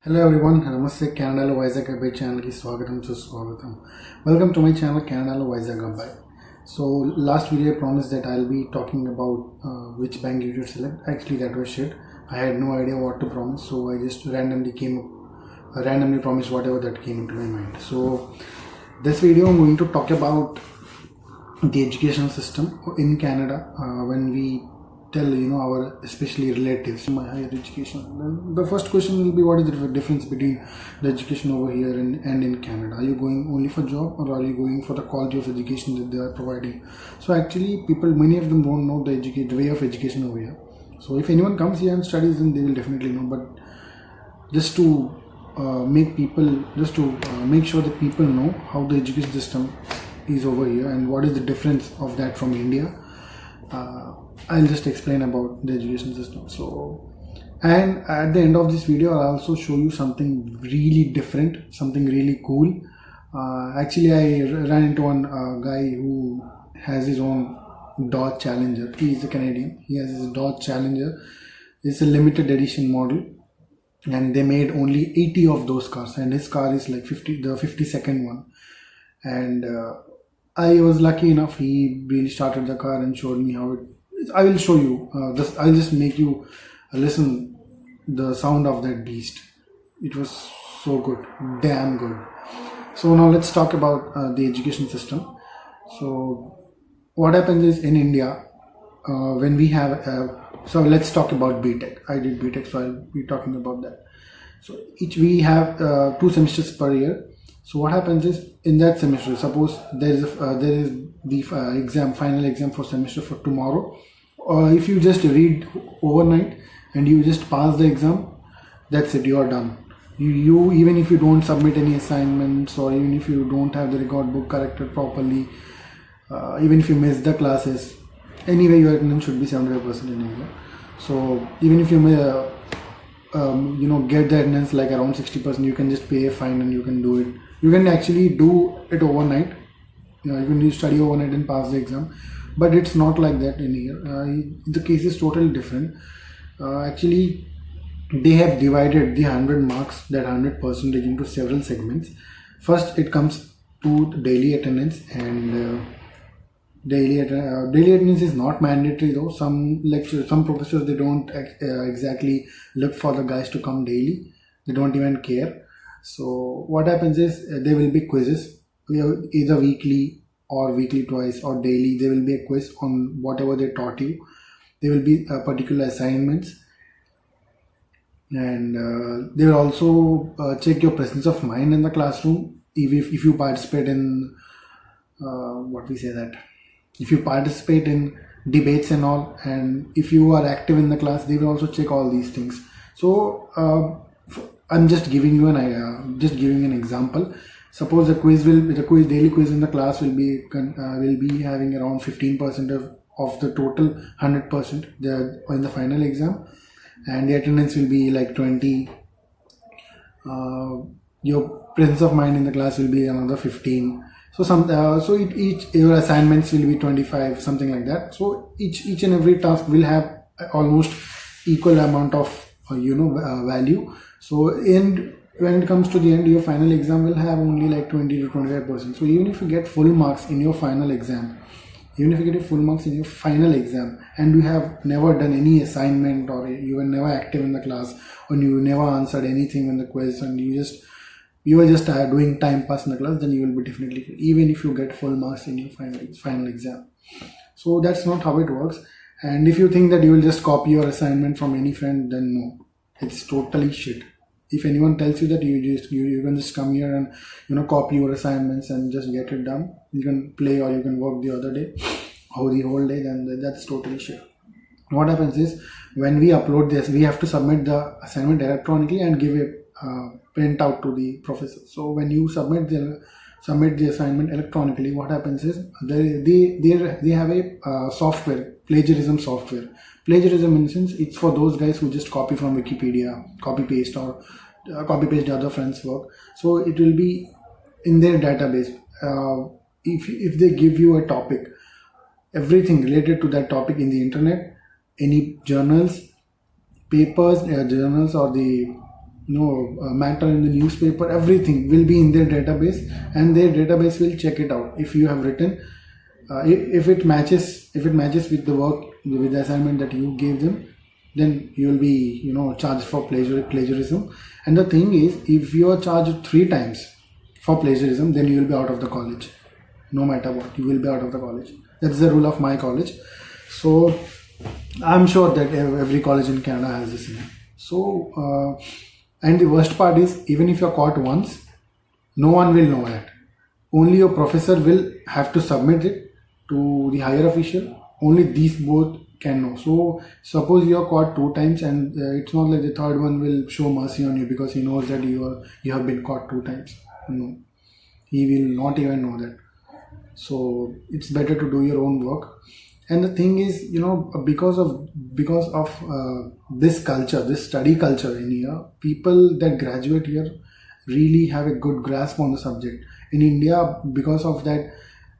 Hello everyone, Namaste. Canada Vizag Abhay channel ki swagatam suswagatam. Welcome to my channel Canada Vizag Abhay. So last video I promised that I'll be talking about which bank you should select. Actually that was shit. I had no idea what to promise, so I just randomly promised whatever that came into my mind. So this video I'm going to talk about the education system in Canada when we tell our especially relatives my higher education. Then the first question will be, what is the difference between the education over here and in Canada? Are you going only for job, or are you going for the quality of education that they are providing? So actually many of them don't know the way of education over here. So if anyone comes here and studies, then they will definitely know. But just to make sure that people know how the education system is over here and what is the difference of that from India, I'll just explain about the education system. So, and at the end of this video I'll also show you something really different, something really cool. Actually I ran into one guy who has his own Dodge Challenger. He is a Canadian. He has his Dodge Challenger. It's a limited edition model, and they made only 80 of those cars, and his car is like the 52nd one. And I was lucky enough, he really started the car and showed me how it. I will show you I'll just make you listen the sound of that beast. It was so good, damn good. So now let's talk about the education system. So what happens is, in India, when we have so let's talk about BTech. I did BTech, so I'll be talking about that. So we have 2 semesters per year. So what happens is, in that semester, suppose there is the final exam for semester for tomorrow. If you just read overnight and you just pass the exam, that's it, you are done. You even if you don't submit any assignments, or even if you don't have the record book corrected properly, even if you miss the classes, anyway your attendance should be 75% in India. So even if you may get the attendance like around 60%, you can just pay a fine and you can do it. You can actually do it overnight. You can study overnight and pass the exam. But it's not like that in here. The case is totally different. Actually, they have divided the 100 marks, that 100% into several segments. First, it comes to daily attendance, and daily attendance is not mandatory though. Some professors, they don't exactly look for the guys to come daily. They don't even care. So what happens is, there will be quizzes. We have either weekly or weekly twice or daily. There will be a quiz on whatever they taught you. There will be particular assignments, and they will also check your presence of mind in the classroom. If you participate in if you participate in debates and all, and if you are active in the class, they will also check all these things. So I'm just giving you an example. Suppose the daily quiz in the class will be having around 15% of the total 100% in the final exam, and the attendance will be like 20. Your presence of mind in the class will be another 15. So your assignments will be 25, something like that. So each and every task will have almost equal amount of value. So when it comes to the end, your final exam will have only like 20 to 25%. So even if you get full marks in your final exam, and you have never done any assignment, or you were never active in the class, or you never answered anything in the quiz, and you were just doing time pass in the class, then you will be definitely fail, even if you get full marks in your final exam. So that's not how it works. And if you think that you will just copy your assignment from any friend, then no, it's totally shit. If anyone tells you that you can just come here and copy your assignments and just get it done, you can play or you can work the other day or the whole day, then that's totally shit. What happens is, when we upload this, we have to submit the assignment electronically and give a print out to the professor. So when you submit the assignment electronically, what happens is, they have a software, plagiarism software. Plagiarism, in the sense, it's for those guys who just copy from Wikipedia, copy paste the other friends' work. So it will be in their database. If they give you a topic, everything related to that topic in the internet, any journals, papers, journals, or the matter in the newspaper, everything will be in their database, and their database will check it out. If you have written, if it matches with the work, with the assignment that you gave them, then you will be charged for plagiarism. And the thing is, if you are charged 3 times for plagiarism, then you will be out of the college. No matter what, you will be out of the college. That's the rule of my college. So I'm sure that every college in Canada has the same. So and the worst part is, even if you're caught once, no one will know that. Only your professor will have to submit it to the higher official. Only these both can know. So suppose you're caught 2 times, and it's not like the third one will show mercy on you because he knows that you have been caught 2 times. No, he will not even know that. So it's better to do your own work. And the thing is, because of this culture, this study culture in here, people that graduate here really have a good grasp on the subject. In India, because of that,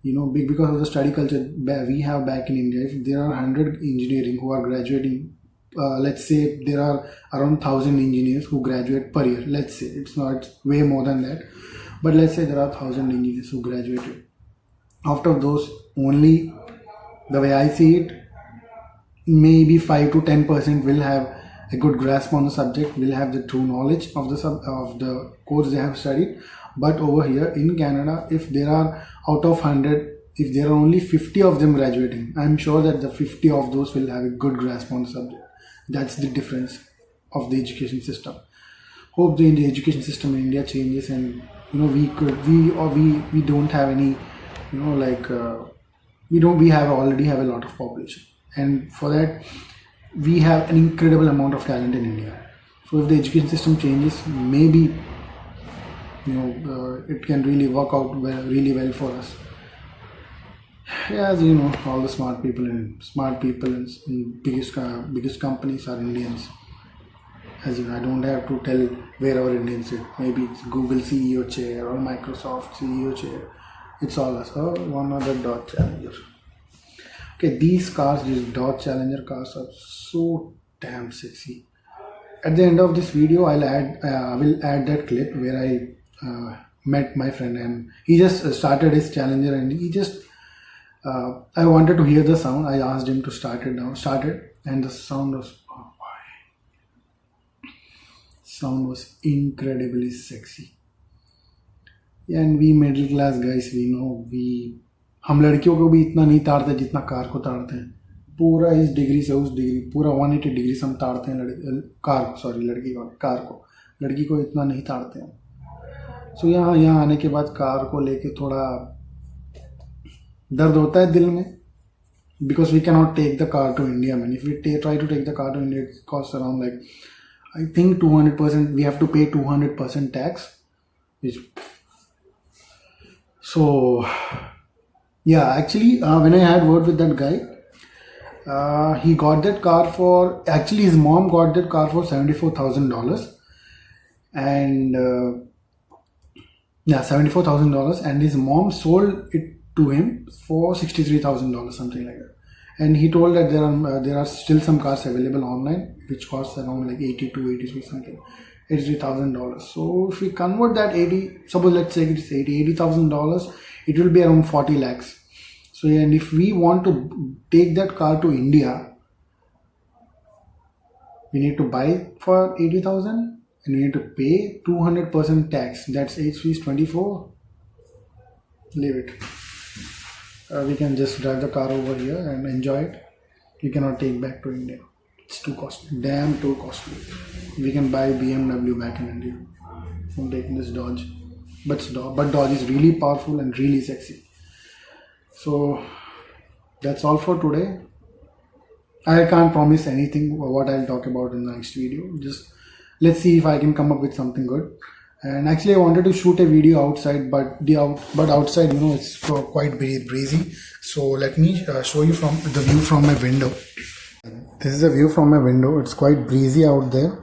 because of the study culture we have back in India, if there are 100 engineering who are graduating, let's say there are around 1,000 engineers who graduate per year. Let's say it's way more than that, but let's say there are 1,000 engineers who graduated. Out of those, only, the way I see it, maybe 5 to 10% will have a good grasp on the subject, will have the true knowledge of the course they have studied. But over here in Canada, if there are out of 100, if there are only 50 of them graduating, I'm sure that the 50 of those will have a good grasp on the subject. That's the difference of the education system. Hope the education system in India changes, and we don't have any we already have a lot of population, and for that we have an incredible amount of talent in India. So if the education system changes, maybe it can really work out really well for us. As all the smart people in biggest companies are Indians. As I don't have to tell where our Indians sit. Maybe it's Google CEO chair or Microsoft CEO chair. It's all us. One other Dodge Challenger. Okay, these Dodge Challenger cars are so damn sexy. At the end of this video, I will add that clip where I met my friend, and he just started his Challenger, and I wanted to hear the sound. I asked him to start it, and the sound was incredibly sexy. And we middle class guys, we know हम लड़कियों को भी इतना नहीं ताड़ते जितना car को ताड़ते हैं. पूरा इस डिग्री से उस डिग्री, पूरा 180 डिग्री से हम ताड़ते हैं लड़की को इतना नहीं ताड़ते हैं. सो यहाँ आने के बाद कार को लेके थोड़ा दर्द होता है दिल में, because we cannot take the car to India. Man, if we try to take the car to India, it costs around I think 200%. We have to pay 200% tax. So yeah, actually when I had word with that guy, he got that car for, actually his mom got that car for $74,000, and $74,000, and his mom sold it to him for $63,000, something like that. And he told that there are still some cars available online which cost around $83,000. So if we convert that suppose let's say it's $80,000, it will be around 40 lakhs. So and if we want to take that car to India, we need to buy it for 80,000, and we need to pay 200% tax. That's H fees 24. Leave it. We can just drive the car over here and enjoy it. We cannot take back to India. It's too costly. Damn too costly. We can buy BMW back in India from taking this Dodge. But Dodge is really powerful and really sexy. So that's all for today. I can't promise anything what I'll talk about in the next video. Just let's see if I can come up with something good. And actually I wanted to shoot a video outside, but outside it's quite breezy. So let me show you from the view from my window. This is a view from my window. It's quite breezy out there.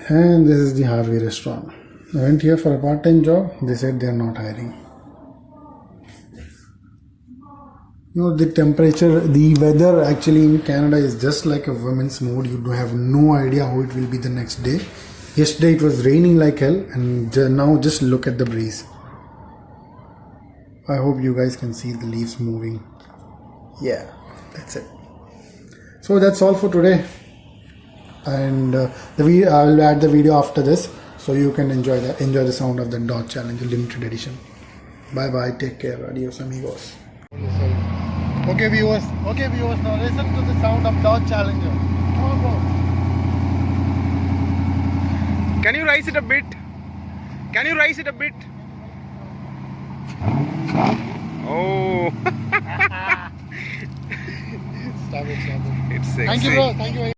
And this is the Harvey restaurant. I went here for a part-time job. They said they are not hiring. the temperature, the weather actually in Canada is just like a women's mood. You have no idea how it will be the next day. Yesterday it was raining like hell, and now just look at the breeze. I hope you guys can see the leaves moving. Yeah, that's it. So that's all for today, and I will add the video after this so you can enjoy the sound of the Dodge Challenger limited edition. Bye bye, take care, adios amigos. Okay viewers, now listen to the sound of Dodge Challenger. Come on, bro. Can you raise it a bit? Can you raise it a bit? Oh. Stop it. It's sexy. Thank you, bro. Thank you.